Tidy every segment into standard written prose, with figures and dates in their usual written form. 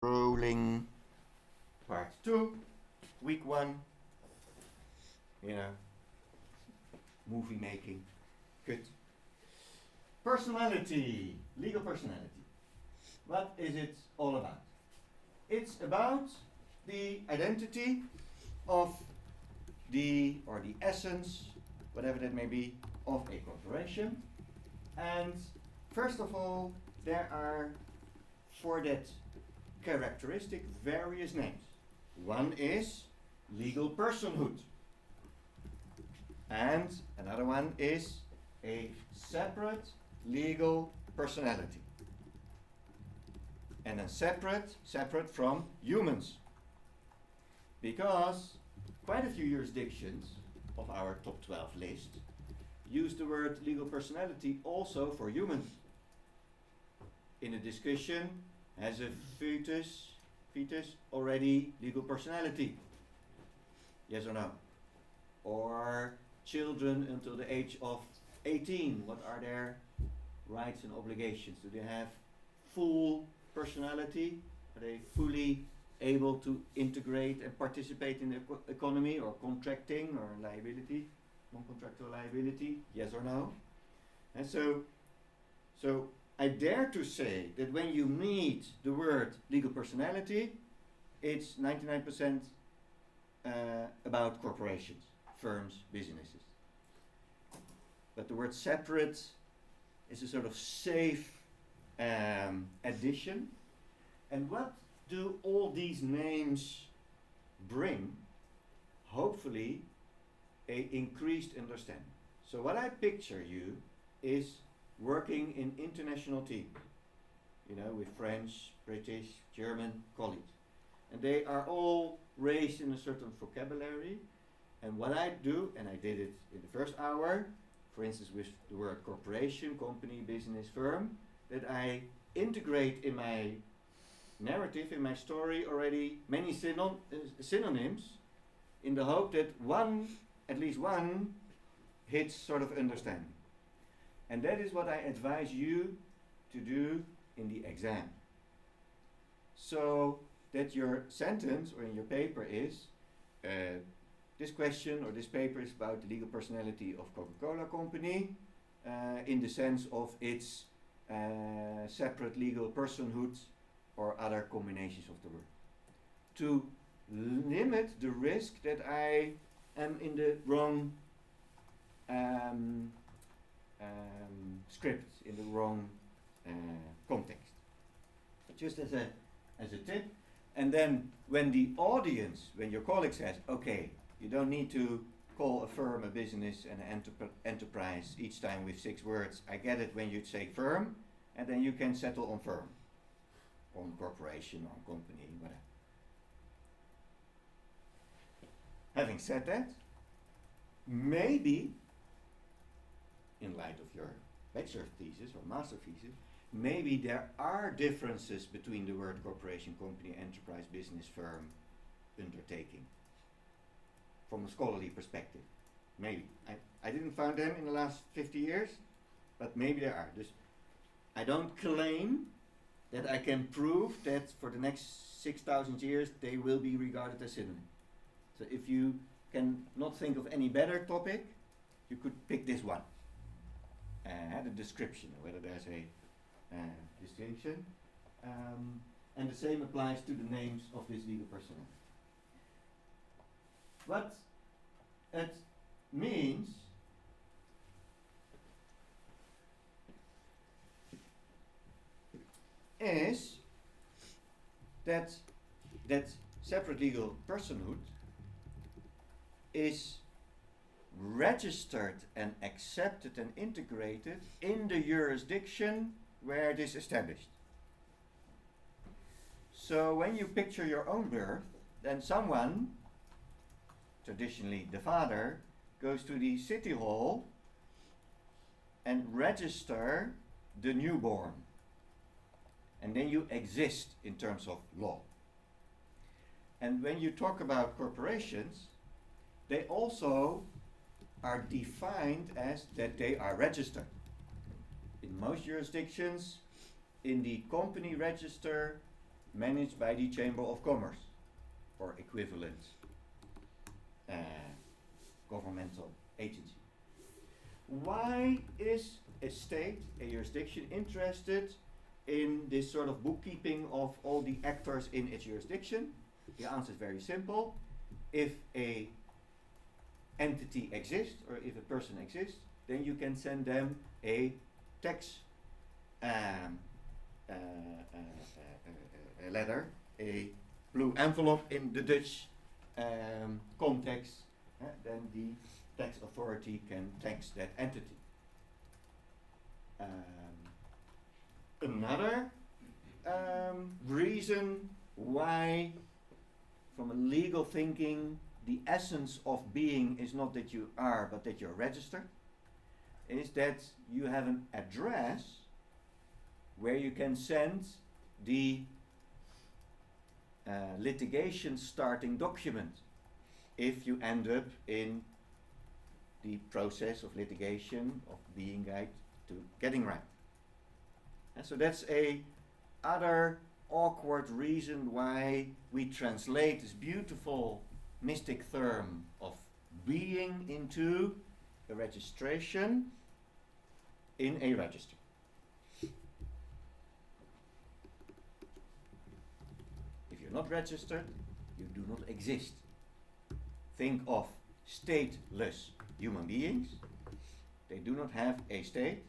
Rolling part 2, week 1, movie making. Good. Personality, legal personality. What is it all about? It's about the identity of the essence, whatever that may be, of a corporation. And first of all, there are for that characteristic various names. One is legal personhood, and another one is a separate legal personality, and then separate from humans, because quite a few jurisdictions of our top 12 list use the word legal personality also for humans. In a discussion, has a fetus already legal personality? Yes or no? Or children until the age of 18, what are their rights and obligations? Do they have full personality? Are they fully able to integrate and participate in the economy, or contracting, or liability, non-contractual liability? Yes or no? And so I dare to say that when you meet the word legal personality, it's 99% about corporations, firms, businesses. But the word separate is a sort of safe addition. And what do all these names bring? Hopefully, a increased understanding. So what I picture you is working in international teams, with French, British, German colleagues. And they are all raised in a certain vocabulary. And what I do, and I did it in the first hour, for instance with the word corporation, company, business, firm, that I integrate in my narrative, in my story already, many synonyms, in the hope that at least one, hits sort of understanding. And that is what I advise you to do in the exam. So that your sentence or in your paper is, this question or this paper is about the legal personality of Coca-Cola company in the sense of its separate legal personhood or other combinations of the word. To limit the risk that I am in the wrong script, in the wrong context. Just as a tip. And then when the audience, when your colleague says, okay, you don't need to call a firm, a business, and an enterprise each time with 6 words. I get it when you say firm, and then you can settle on firm, on corporation, on company, whatever. Having said that, maybe, in light of your bachelor thesis or master thesis, maybe there are differences between the word corporation, company, enterprise, business, firm, undertaking, from a scholarly perspective. Maybe. I didn't find them in the last 50 years, but maybe there are. I don't claim that I can prove that for the next 6,000 years they will be regarded as synonyms. So if you can not think of any better topic, you could pick this one. The description, whether there's a distinction. And the same applies to the names of this legal personality. What it means is that separate legal personhood is registered and accepted and integrated in the jurisdiction where it is established. So when you picture your own birth, then someone, traditionally the father, goes to the city hall and register the newborn. And then you exist in terms of law. And when you talk about corporations, they also are defined as that they are registered. In most jurisdictions, in the company register, managed by the Chamber of Commerce or equivalent governmental agency. Why is a state, a jurisdiction, interested in this sort of bookkeeping of all the actors in its jurisdiction? The answer is very simple. If a entity exists, or if a person exists, then you can send them a tax a letter, a blue envelope in the Dutch context, then the tax authority can tax that entity. Another reason why, from a legal thinking, the essence of being is not that you are, but that you're registered, is that you have an address where you can send the litigation starting document if you end up in the process of litigation, of being right to getting right. And so that's a other awkward reason why we translate this beautiful mystic term of being into a registration in a register. If you're not registered, you do not exist. Think of stateless human beings. They do not have a state.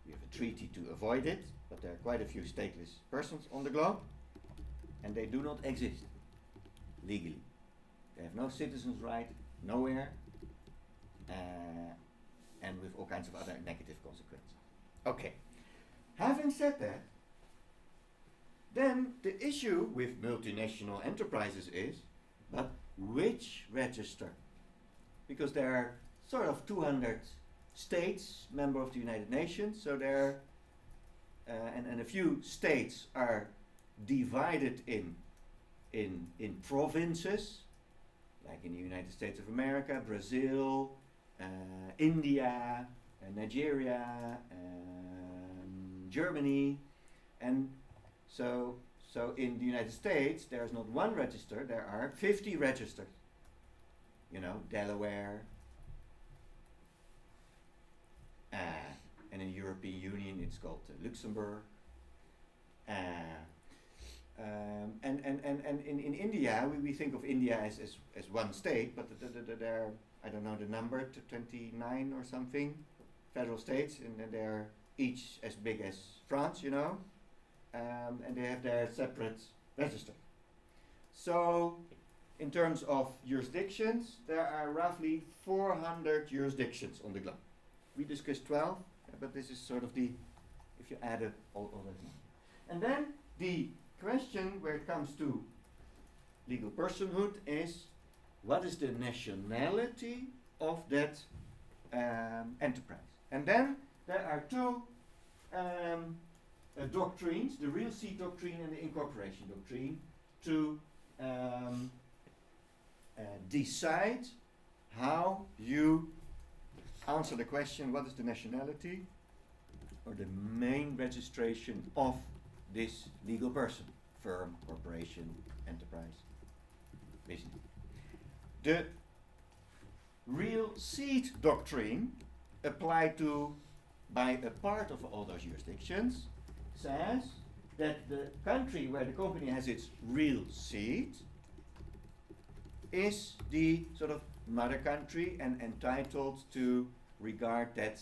We have a treaty to avoid it, but there are quite a few stateless persons on the globe, and they do not exist legally. They have no citizens' right, nowhere, and with all kinds of other negative consequences. Okay, having said that, then the issue with multinational enterprises is, but which register? Because there are sort of 200 states, member of the United Nations, so there and a few states are divided in provinces, like in the United States of America, Brazil, India, Nigeria, Germany, and so in the United States there is not one register, there are 50 registers. You know, Delaware, and in the European Union it's called Luxembourg. And in India, we think of India as one state, but there are, I don't know the number, 29 or something federal states, and then they're each as big as France, you know, and they have their separate register. So in terms of jurisdictions, there are roughly 400 jurisdictions on the globe. We discussed 12, but this is sort of the, if you add up all that. And then the question where it comes to legal personhood is, what is the nationality of that enterprise? And then there are two doctrines, the real seat doctrine and the incorporation doctrine, to decide how you answer the question, what is the nationality or the main registration of this legal person, firm, corporation, enterprise, business. The real seat doctrine, applied to by a part of all those jurisdictions, says that the country where the company has its real seat is the sort of mother country and entitled to regard that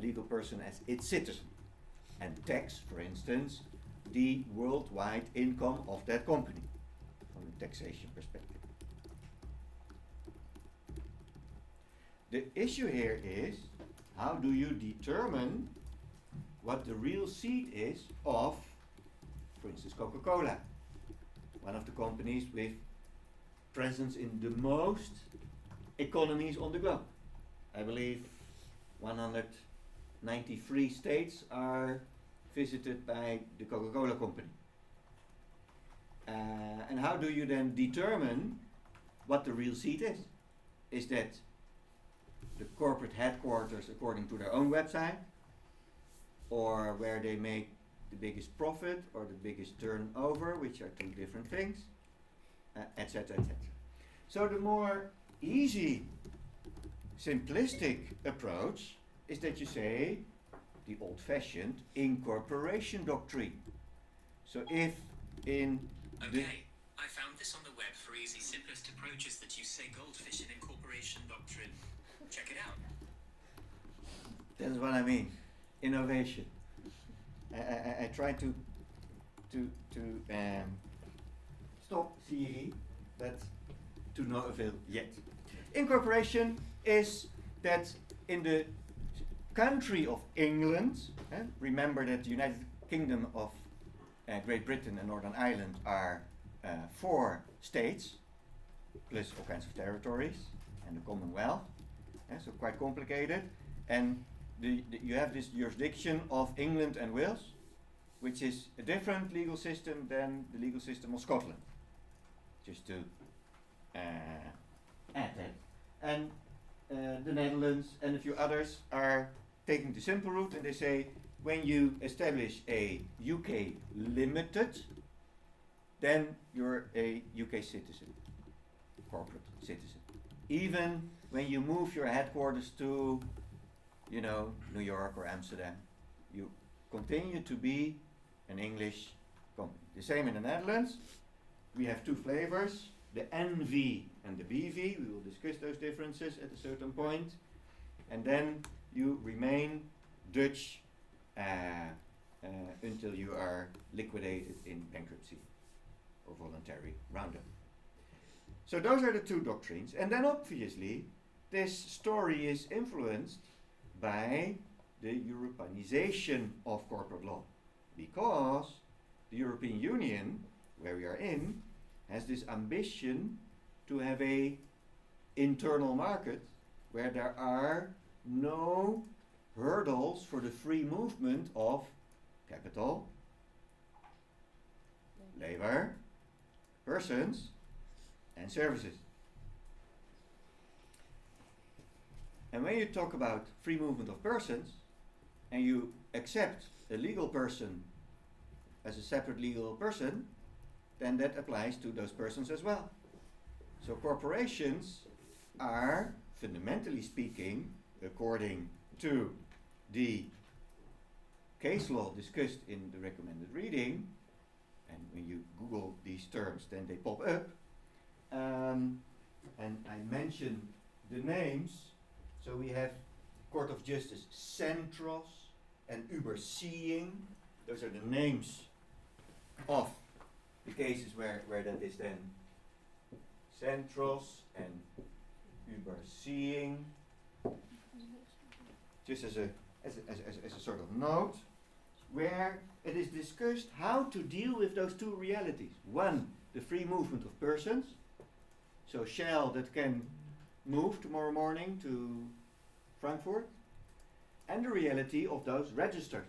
legal person as its citizen and tax, for instance, the worldwide income of that company from a taxation perspective. The issue here is, how do you determine what the real seat is of, for instance, Coca-Cola, one of the companies with presence in the most economies on the globe. I believe 193 states are visited by the Coca-Cola company. And how do you then determine what the real seat is? Is that the corporate headquarters according to their own website, or where they make the biggest profit or the biggest turnover, which are two different things, etc., etc. So the more easy, simplistic approach is that you say the old-fashioned incorporation doctrine. So if in okay, I found this on the web for easy, simplest approaches that you say goldfish in incorporation doctrine. Check it out. That's what I mean. Innovation. I try to stop theory, but to no avail yet. Incorporation is that in the country of England, remember that the United Kingdom of Great Britain and Northern Ireland are 4 states, plus all kinds of territories, and the Commonwealth, so quite complicated. And you have this jurisdiction of England and Wales, which is a different legal system than the legal system of Scotland, just to add that. And the Netherlands and a few others are taking the simple route, and they say when you establish a UK limited, then you're a UK citizen, corporate citizen. Even when you move your headquarters to, you know, New York or Amsterdam, you continue to be an English company. The same in the Netherlands. We have 2 flavors, the NV and the BV. We will discuss those differences at a certain point. And then you remain Dutch until you are liquidated in bankruptcy or voluntary roundup. So those are the 2 doctrines. And then obviously this story is influenced by the Europeanization of corporate law, because the European Union, where we are in, has this ambition to have a internal market where there are no hurdles for the free movement of capital, labor, persons, and services. And when you talk about free movement of persons, and you accept a legal person as a separate legal person, then that applies to those persons as well. So corporations are, fundamentally speaking, according to the case law discussed in the recommended reading, and when you Google these terms, then they pop up. And I mention the names. So we have Court of Justice Centros and Überseeing. Those are the names of the cases where that is then Centros and Überseeing. Just as a sort of note, where it is discussed how to deal with those 2 realities. One, the free movement of persons. So Shell that can move tomorrow morning to Frankfurt, and the reality of those registers,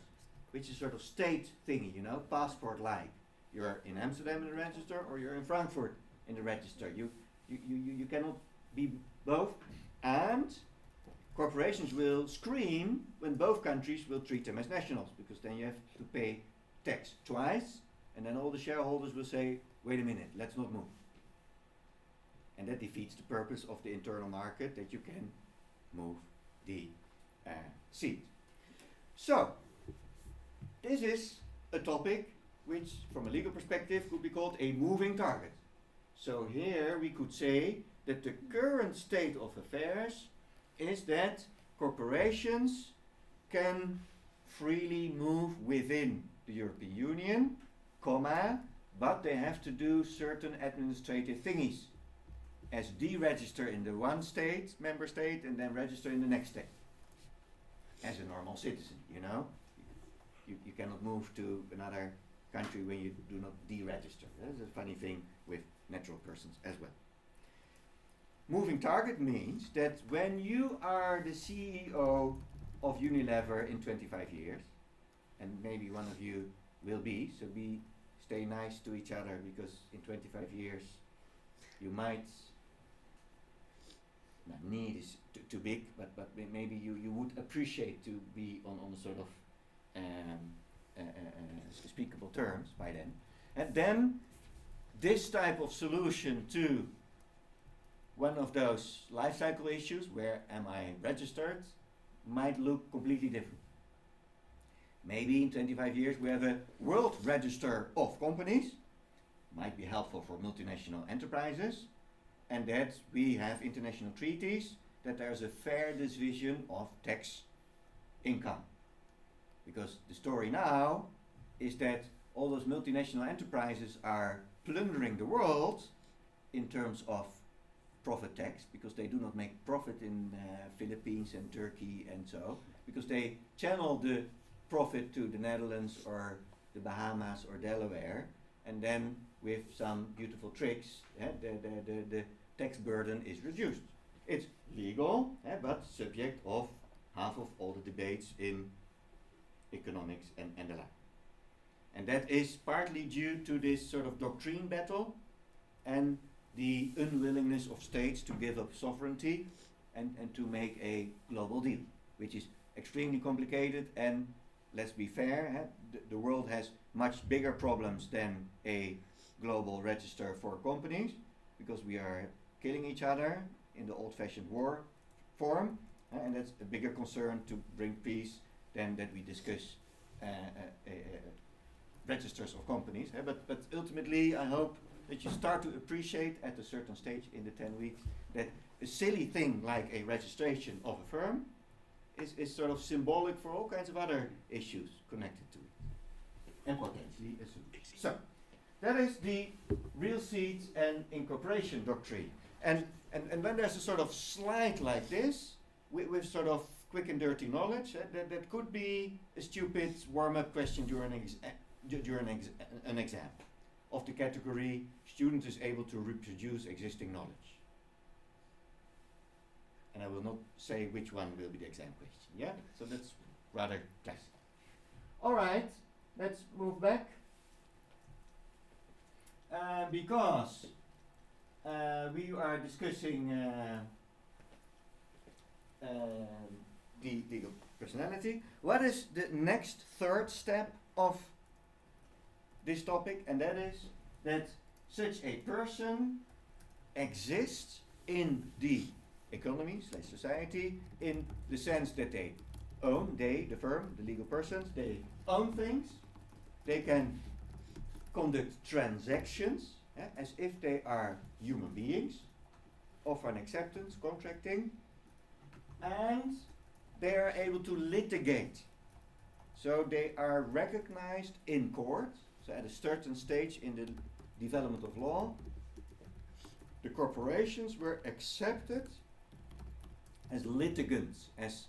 which is sort of state thingy, you know, passport-like. You're in Amsterdam in the register, or you're in Frankfurt in the register. You cannot be both. And corporations will scream when both countries will treat them as nationals, because then you have to pay tax twice, and then all the shareholders will say, wait a minute, let's not move. And that defeats the purpose of the internal market, that you can move the seat. So, this is a topic which, from a legal perspective, could be called a moving target. So here we could say that the current state of affairs is that corporations can freely move within the European Union, comma, but they have to do certain administrative thingies, as deregister in the one state, member state, and then register in the next state, as a normal citizen, you know. You cannot move to another country when you do not deregister. That's a funny thing with natural persons as well. Moving target means that when you are the CEO of Unilever in 25 years, and maybe one of you will be, so stay nice to each other, because in 25 years you might, need is too big, but maybe you would appreciate to be on a sort of speakable terms by then. And then this type of solution to one of those life cycle issues, where am I registered, might look completely different. Maybe in 25 years we have a world register of companies, might be helpful for multinational enterprises, and that we have international treaties, that there's a fair division of tax income. Because the story now is that all those multinational enterprises are plundering the world in terms of profit tax, because they do not make profit in Philippines and Turkey and so, because they channel the profit to the Netherlands or the Bahamas or Delaware, and then with some beautiful tricks, the tax burden is reduced. It's legal, but subject of half of all the debates in economics and the like. And that is partly due to this sort of doctrine battle and the unwillingness of states to give up sovereignty and to make a global deal, which is extremely complicated. And let's be fair, the world has much bigger problems than a global register for companies, because we are killing each other in the old-fashioned war form, and that's a bigger concern to bring peace than that we discuss registers of companies. But ultimately, I hope that you start to appreciate at a certain stage in the 10 weeks that a silly thing like a registration of a firm is sort of symbolic for all kinds of other issues connected to it, and potentially a solution. So, that is the real seeds and incorporation doctrine. And when there's a sort of slide like this, with sort of quick and dirty knowledge, that could be a stupid warm-up question during an exam of the category student is able to reproduce existing knowledge. And I will not say which one will be the exam question, yeah? So that's rather classic. All right, let's move back. Because we are discussing the legal personality. What is the next third step of this topic? And that is that such a person exists in the economy / society in the sense that they own, the firm, the legal persons, they own things, they can conduct transactions as if they are human beings, offer an acceptance, contracting, and they are able to litigate. So they are recognized in court. So at a certain stage in the development of law, the corporations were accepted as litigants, as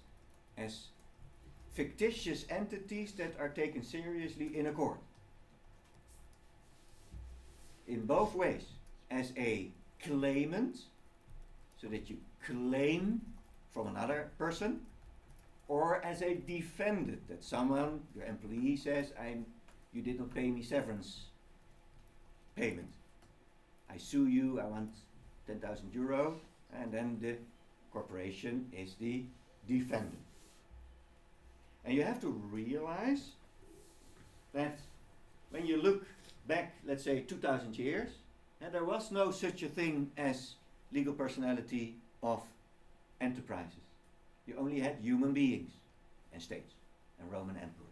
fictitious entities that are taken seriously in a court. In both ways, as a claimant, so that you claim from another person, or as a defendant, that someone, your employee, says, you did not pay me severance payment. I sue you, I want 10,000 euro, and then the corporation is the defendant. And you have to realize that when you look back, let's say 2,000 years, and there was no such a thing as legal personality of enterprises. You only had human beings and states and Roman emperors.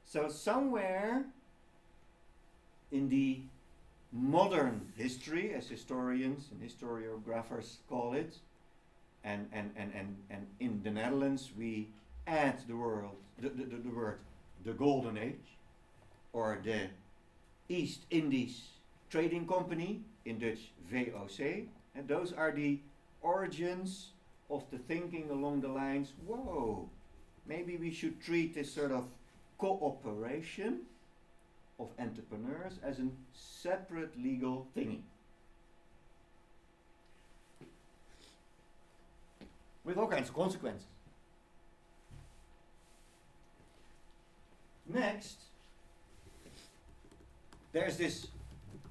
So somewhere in the modern history, as historians and historiographers call it, and in the Netherlands we add the word the Golden Age, or the East Indies Trading Company, in Dutch VOC, and those are the origins of the thinking along the lines, whoa, maybe we should treat this sort of cooperation of entrepreneurs as a separate legal thingy. With all kinds of consequences. Next, there's this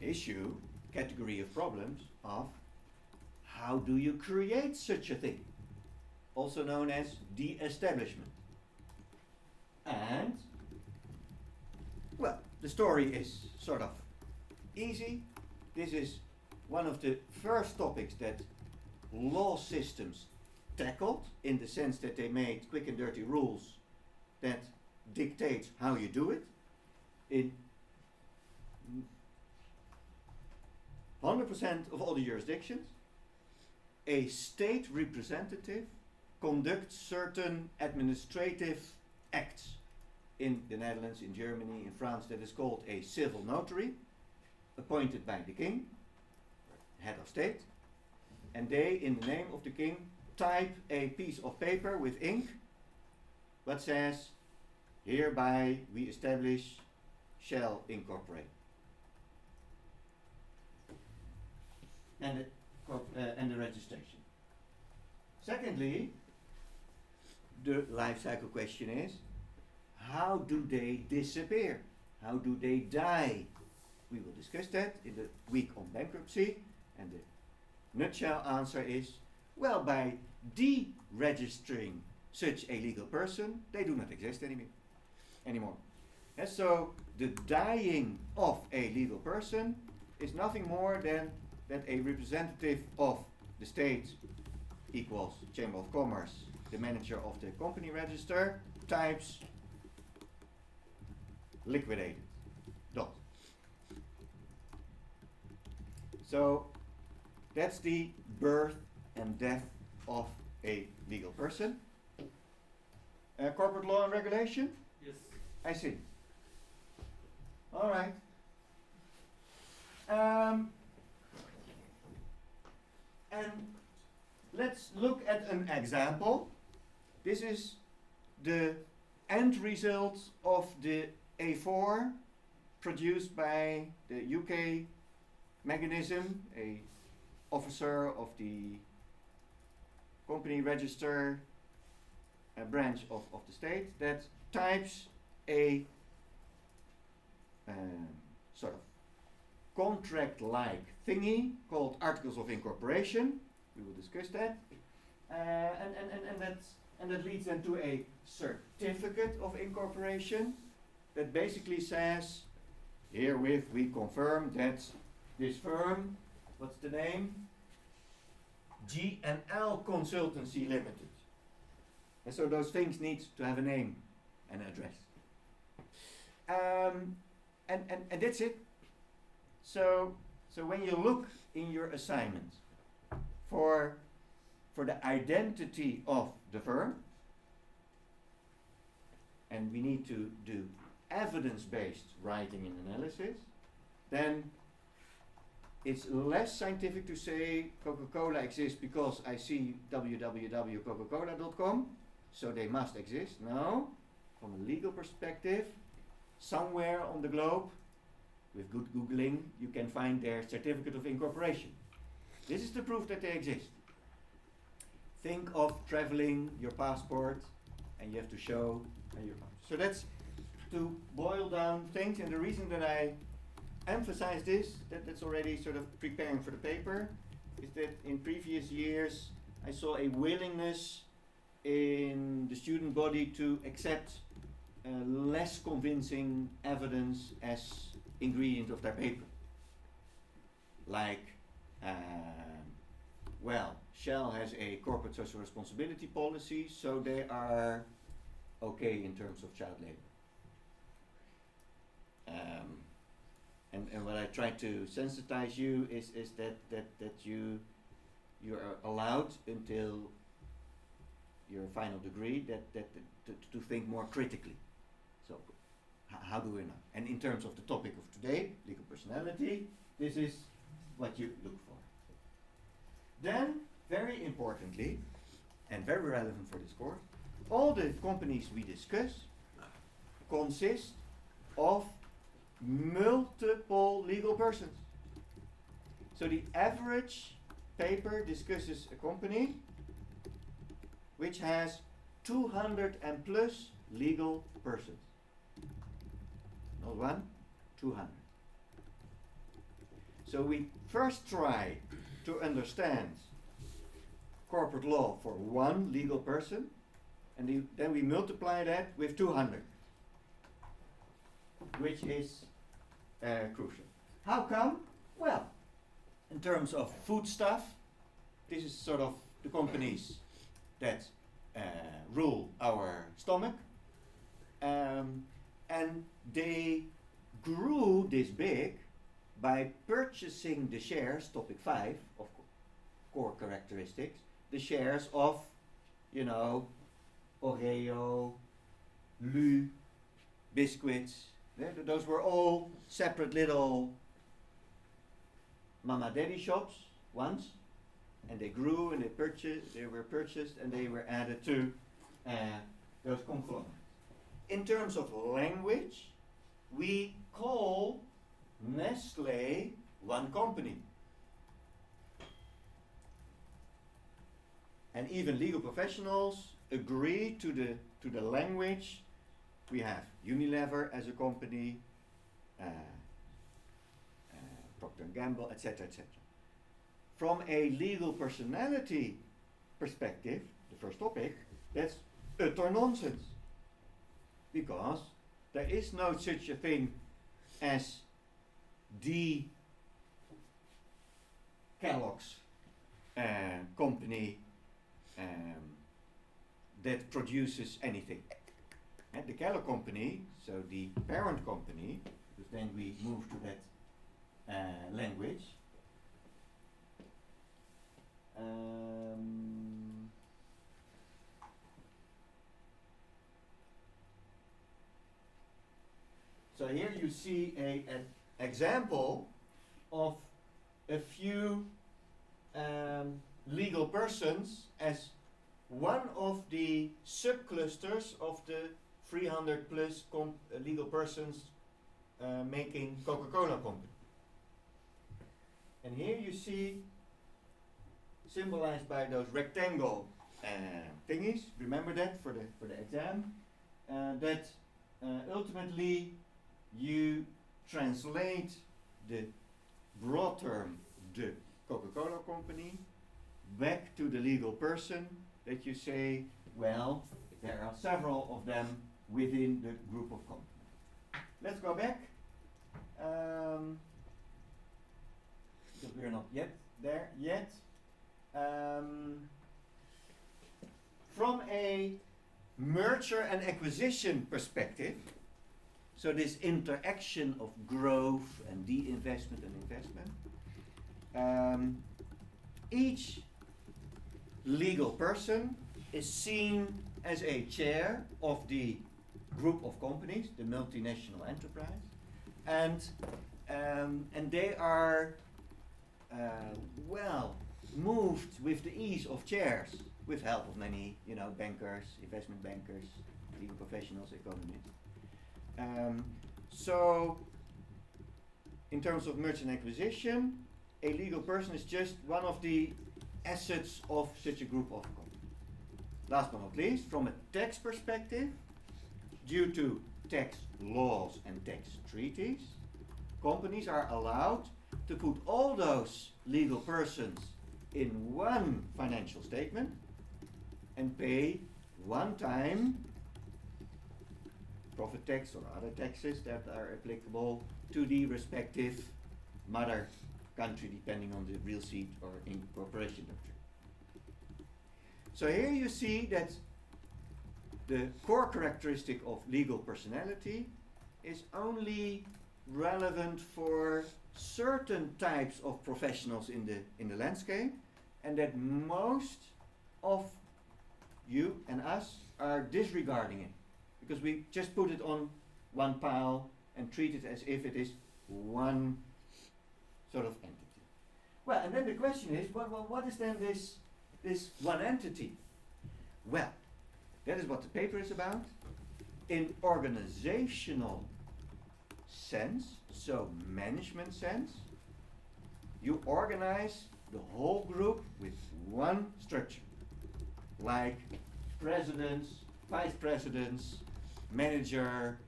issue, category of problems, of how do you create such a thing? Also known as the establishment. And the story is sort of easy. This is one of the first topics that law systems tackled, in the sense that they made quick and dirty rules that dictate how you do it. In 100% of all the jurisdictions, a state representative conducts certain administrative acts. In the Netherlands, in Germany, in France, that is called a civil notary, appointed by the king, head of state, and they, in the name of the king, type a piece of paper with ink that says, hereby we establish, shall incorporate. And the registration. Secondly, the life cycle question is, how do they disappear? How do they die? We will discuss that in the week on bankruptcy, and the nutshell answer is, well, by deregistering such a legal person, they do not exist anymore. And so the dying of a legal person is nothing more than that a representative of the state equals Chamber of Commerce, the manager of the company register, types liquidated. Dot. So that's the birth and death of a legal person. Corporate law and regulation? Yes. I see. All right. And let's look at an example. This is the end result of the A4 produced by the UK mechanism, a officer of the company register branch of the state that types a sort of contract-like thingy called Articles of Incorporation. We will discuss that. And that leads then to a certificate of incorporation that basically says, herewith we confirm that this firm, what's the name? G&L Consultancy Limited. And so those things need to have a name and an address. And that's it. So when you look in your assignment for the identity of the firm, and we need to do evidence-based writing and analysis, then it's less scientific to say Coca-Cola exists because I see www.coca-cola.com, so they must exist. No, from a legal perspective, somewhere on the globe, with good Googling, you can find their certificate of incorporation. This is the proof that they exist. Think of traveling, your passport, and you have to show your passport. So that's to boil down things, and the reason that I emphasize this, that's already sort of preparing for the paper, is that in previous years I saw a willingness in the student body to accept less convincing evidence as ingredient of their paper. Like, well, Shell has a corporate social responsibility policy, so they are okay in terms of child labor. And what I try to sensitize you is that you are allowed until your final degree to think more critically. So how do we know? And in terms of the topic of today, legal personality, this is what you look for. Then, very importantly, and very relevant for this course, all the companies we discuss consist of multiple legal persons. So the average paper discusses a company which has 200 and plus legal persons. Not one, 200. So we first try to understand corporate law for one legal person, and then we multiply that with 200, which is crucial. How come? Well, in terms of foodstuff, this is sort of the companies that rule our stomach, and they grew this big by purchasing the shares, topic 5 of core characteristics, the shares of, you know, Oreo, Lu, biscuits. Those were all separate little mama daddy shops once, and they grew and they were purchased and they were added to those conglomerates. In terms of language, we call Nestlé one company. And even legal professionals agree to the language. We have Unilever as a company, Procter & Gamble, etc., etc. From a legal personality perspective, the first topic, that's utter nonsense. Because there is no such a thing as the Kellogg's company that produces anything. And the Kellogg company, so the parent company, because then we move to that language. So here you see an example of a few legal persons as one of the subclusters of the 300 plus legal persons making Coca-Cola company. And here you see, symbolized by those rectangle thingies, remember that for the exam, that ultimately you translate the broad term, the Coca-Cola company, back to the legal person, that you say, well, there are several of them within the group of companies. Let's go back, because we're not yet there yet. From a merger and acquisition perspective, so this interaction of growth and de-investment and investment, each legal person is seen as a chair of the group of companies, the multinational enterprise, and they are well moved with the ease of chairs, with help of many, you know, bankers, investment bankers, legal professionals, economists. So, in terms of merger and acquisition, a legal person is just one of the assets of such a group of companies. Last but not least, from a tax perspective, due to tax laws and tax treaties, companies are allowed to put all those legal persons in one financial statement and pay one time profit tax or other taxes that are applicable to the respective mother country, depending on the real seat or incorporation doctrine. So here you see that the core characteristic of legal personality is only relevant for certain types of professionals in the landscape, and that most of you and us are disregarding it, because we just put it on one pile and treat it as if it is one sort of entity. Well, and then the question is, well, what is then this one entity? Well, that is what the paper is about. In organizational sense, so management sense, you organize the whole group with one structure, like presidents, vice presidents, manager,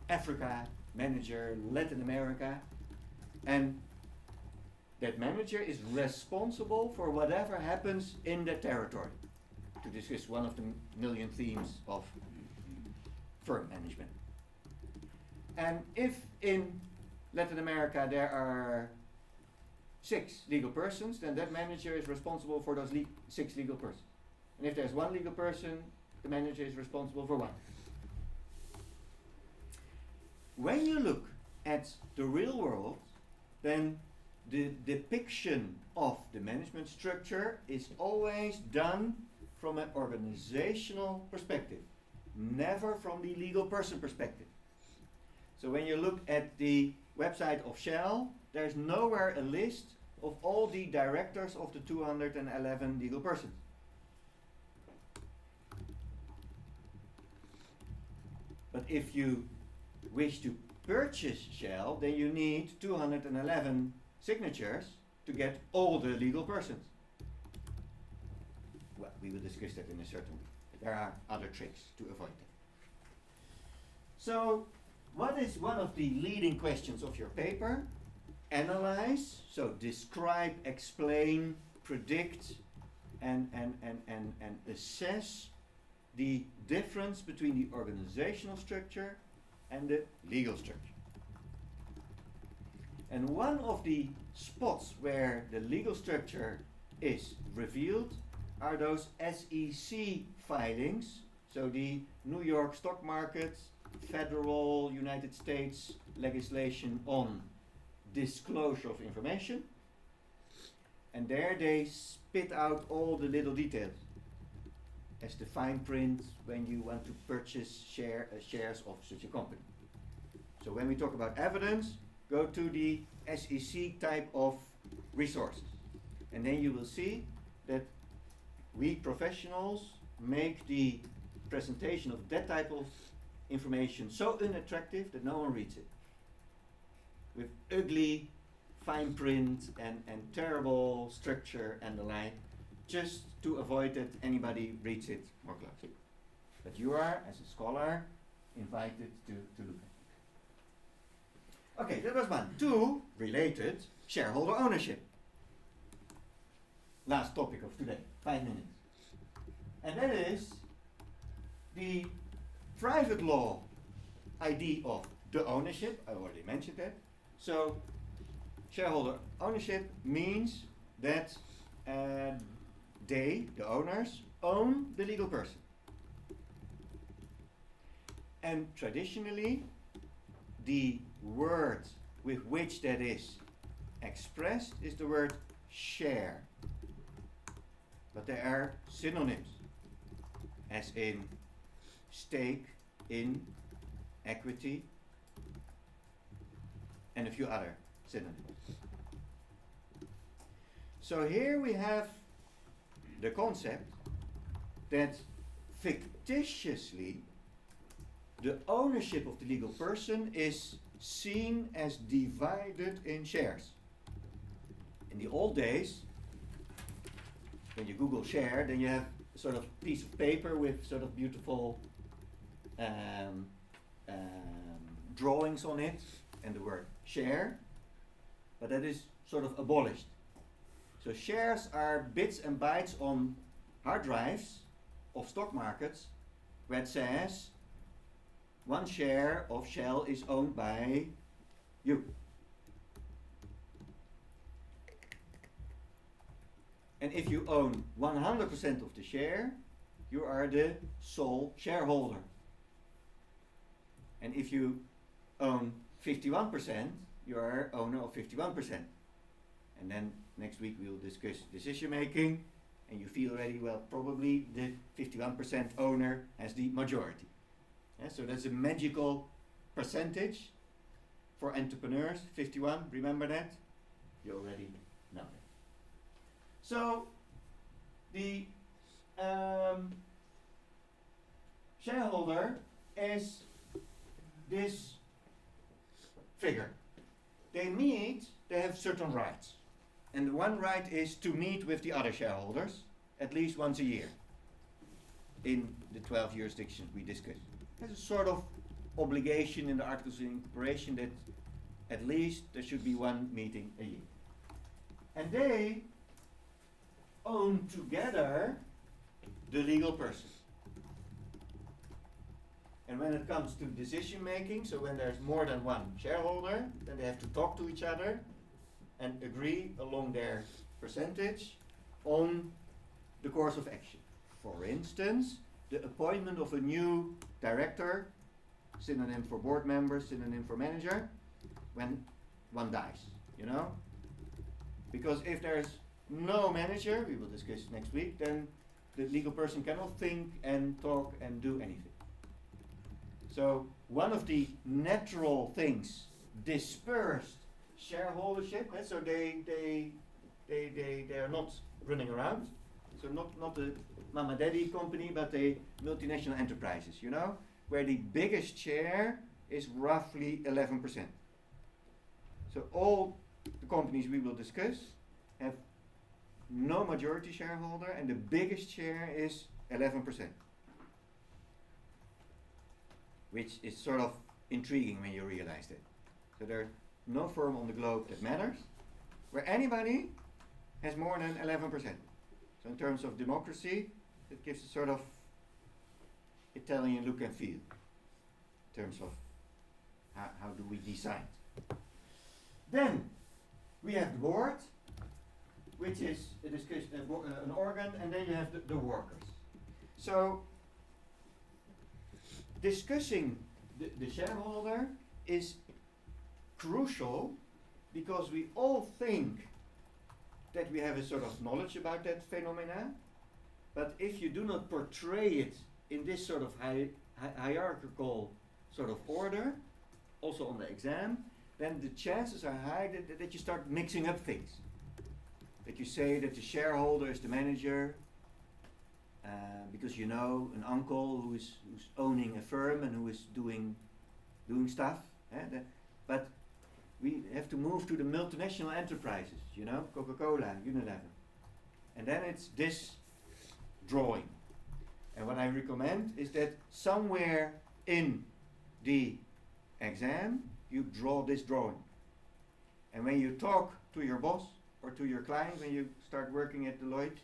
Africa, manager, Latin America, and that manager is responsible for whatever happens in that territory. To discuss one of the million themes of firm management. And if in Latin America there are 6 legal persons, then that manager is responsible for those 6 legal persons. And if there's 1 legal person, the manager is responsible for 1. When you look at the real world, then the depiction of the management structure is always done from an organizational perspective, never from the legal person perspective. So when you look at the website of Shell, there's nowhere a list of all the directors of the 211 legal persons. But if you wish to purchase Shell, then you need 211 signatures to get all the legal persons. Well, we will discuss that in a certain way. There are other tricks to avoid that. So, what is one of the leading questions of your paper? Analyze, so describe, explain, predict, and assess the difference between the organizational structure and the legal structure. And one of the spots where the legal structure is revealed are those SEC filings, so the New York stock market, federal United States legislation on disclosure of information, and there they spit out all the little details as the fine print when you want to purchase shares of such a company. So when we talk about evidence, go to the SEC type of resources, and then you will see that we professionals make the presentation of that type of information so unattractive that no one reads it, with ugly fine print and terrible structure and the like, just to avoid that anybody reads it more closely. But you are, as a scholar, invited to look at it. Okay, that was 1. 2, related, shareholder ownership. Last topic of today, 5 minutes. And that is the private law idea of the ownership. I already mentioned that. So, shareholder ownership means that they, the owners, own the legal person. And traditionally, the word with which that is expressed is the word share. But there are synonyms, as in stake, in, equity, and a few other synonyms. So here we have the concept that fictitiously the ownership of the legal person is seen as divided in shares. In the old days, when you Google share, then you have a sort of piece of paper with sort of beautiful drawings on it and the word share, but that is sort of abolished. So shares are bits and bytes on hard drives of stock markets where it says 1 share of Shell is owned by you. And if you own 100% of the share, you are the sole shareholder. And if you own 51%, you are owner of 51%. And then next week we'll discuss decision making, and you feel already, well, probably the 51% owner has the majority. Yeah, so that's a magical percentage for entrepreneurs, 51, remember that? You already know that. So the shareholder is this figure. They meet, they have certain rights. And one right is to meet with the other shareholders at least once a year in the 12 jurisdictions we discussed. There's a sort of obligation in the Articles of Incorporation that at least there should be 1 meeting a year. And they own together the legal person. And when it comes to decision making, so when there's more than one shareholder, then they have to talk to each other and agree along their percentage on the course of action. For instance, the appointment of a new director, synonym for board member, synonym for manager, when one dies, you know? Because if there's no manager, we will discuss next week, then the legal person cannot think and talk and do anything. So one of the natural things, dispersed shareholdership, so they are not running around, so not a mama daddy company, but a multinational enterprises, you know, where the biggest share is roughly 11%. So all the companies we will discuss have no majority shareholder, and the biggest share is 11%. Which is sort of intriguing when you realize that. So there's no firm on the globe that matters, where anybody has more than 11%. So in terms of democracy, it gives a sort of Italian look and feel, in terms of how do we decide. Then we have the board, which is an organ, and then you have the workers. So discussing the shareholder is crucial because we all think that we have a sort of knowledge about that phenomena, but if you do not portray it in this sort of hierarchical sort of order, also on the exam, then the chances are high that you start mixing up things. That you say that the shareholder is the manager, because you know an uncle who's owning a firm and who is doing stuff. But we have to move to the multinational enterprises, you know, Coca-Cola, Unilever. And then it's this drawing. And what I recommend is that somewhere in the exam you draw this drawing. And when you talk to your boss or to your client, when you start working at Deloitte,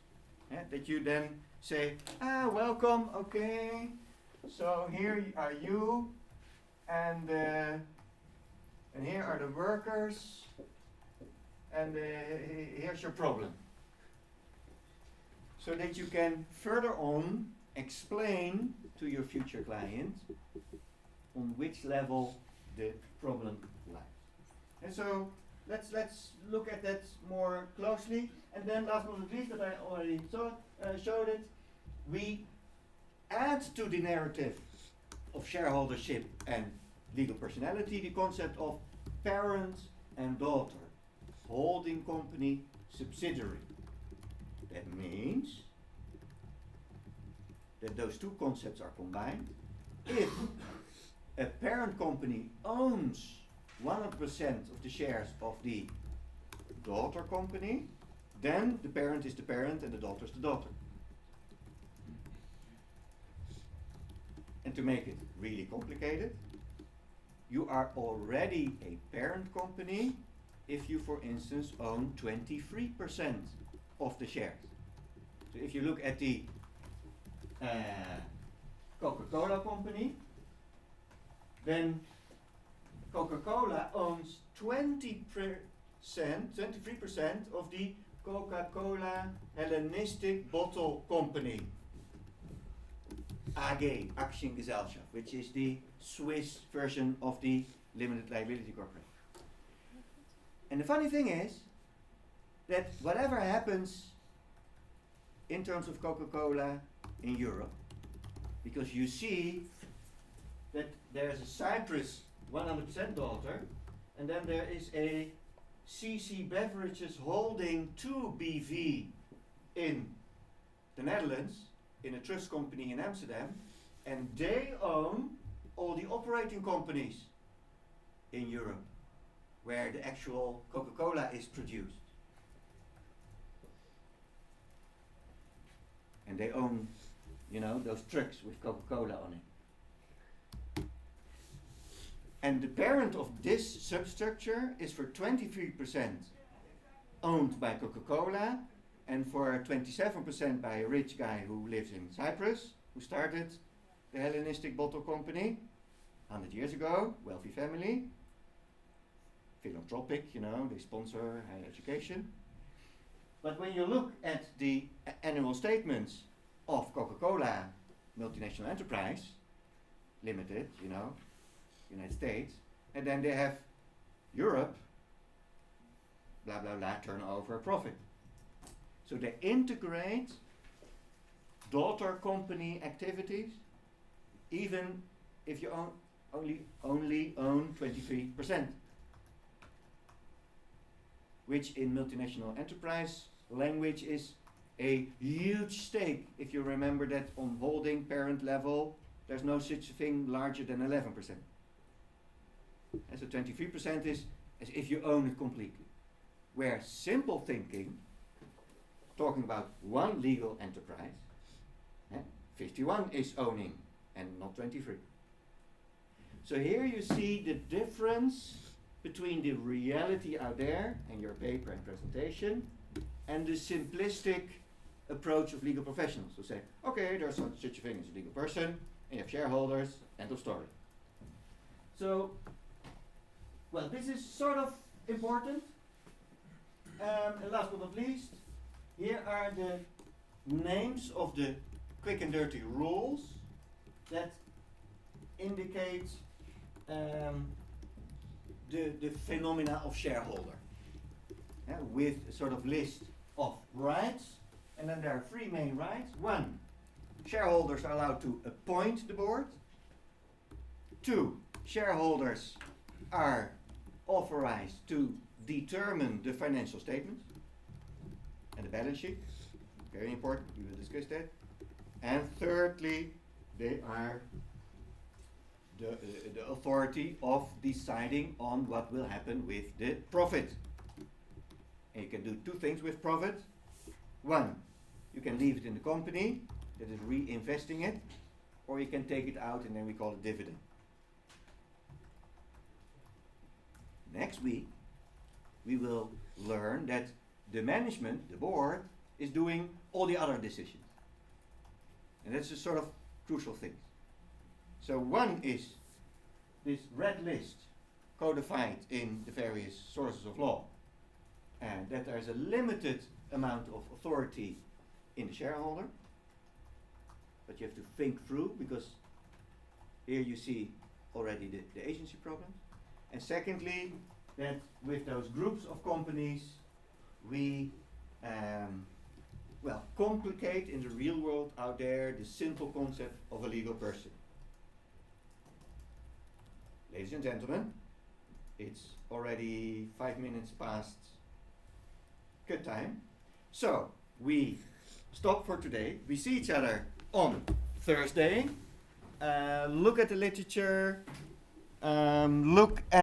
that you then say, welcome, okay, so here are you, and here are the workers, and here's your problem. So that you can further on explain to your future client on which level the problem lies. And so let's look at that more closely. And then last but not least, that I already showed it, we add to the narrative of shareholdership and legal personality the concept of parent and daughter, holding company, subsidiary. That means that those two concepts are combined. If a parent company owns 100% of the shares of the daughter company, then the parent is the parent and the daughter is the daughter. And to make it really complicated, you are already a parent company if you, for instance, own 23% of the shares. So if you look at the Coca-Cola company, then Coca-Cola owns 23% of the Coca-Cola Hellenistic Bottle Company AG, Aktiengesellschaft, which is the Swiss version of the Limited Liability Corporation. And the funny thing is that whatever happens in terms of Coca-Cola in Europe, because you see that there's a Cyprus 100% daughter, and then there is a CC Beverages Holding 2 BV in the Netherlands, in a trust company in Amsterdam, and they own all the operating companies in Europe where the actual Coca-Cola is produced. And they own, you know, those trucks with Coca-Cola on it. And the parent of this substructure is for 23% owned by Coca-Cola, and for 27% by a rich guy who lives in Cyprus, who started the Hellenistic bottle company, 100 years ago, wealthy family, philanthropic, you know, they sponsor higher education. But when you look at the annual statements of Coca-Cola, multinational enterprise, limited, you know, United States, and then they have Europe, blah, blah, blah, turnover, profit. So they integrate daughter company activities, even if you only own 23%, which in multinational enterprise language is a huge stake. If you remember that on holding parent level, there's no such thing larger than 11%. And so 23% is as if you own it completely. Where simple thinking, talking about one legal enterprise, 51 is owning and not 23. So here you see the difference between the reality out there and your paper and presentation and the simplistic approach of legal professionals who say, okay, there's such a thing as a legal person, and you have shareholders, end of story. So, well, this is sort of important. And last but not least, here are the names of the quick and dirty rules that indicate the phenomena of shareholder, with a sort of list of rights, and then there are three main rights. One, shareholders are allowed to appoint the board. Two, shareholders are authorized to determine the financial statements and the balance sheet. Very important, we will discuss that. And thirdly, they are the authority of deciding on what will happen with the profit. And you can do two things with profit. One, you can leave it in the company that is reinvesting it, or you can take it out and then we call it dividend. Next week, we will learn that the management, the board, is doing all the other decisions. And that's a sort of crucial thing. So one is this red list codified in the various sources of law, and that there's a limited amount of authority in the shareholder, but you have to think through, because here you see already the agency problems. And secondly, that with those groups of companies, we complicate in the real world out there the simple concept of a legal person. Ladies and gentlemen, it's already 5 minutes past cut time. So we stop for today. We see each other on Thursday. Look at the literature. Look at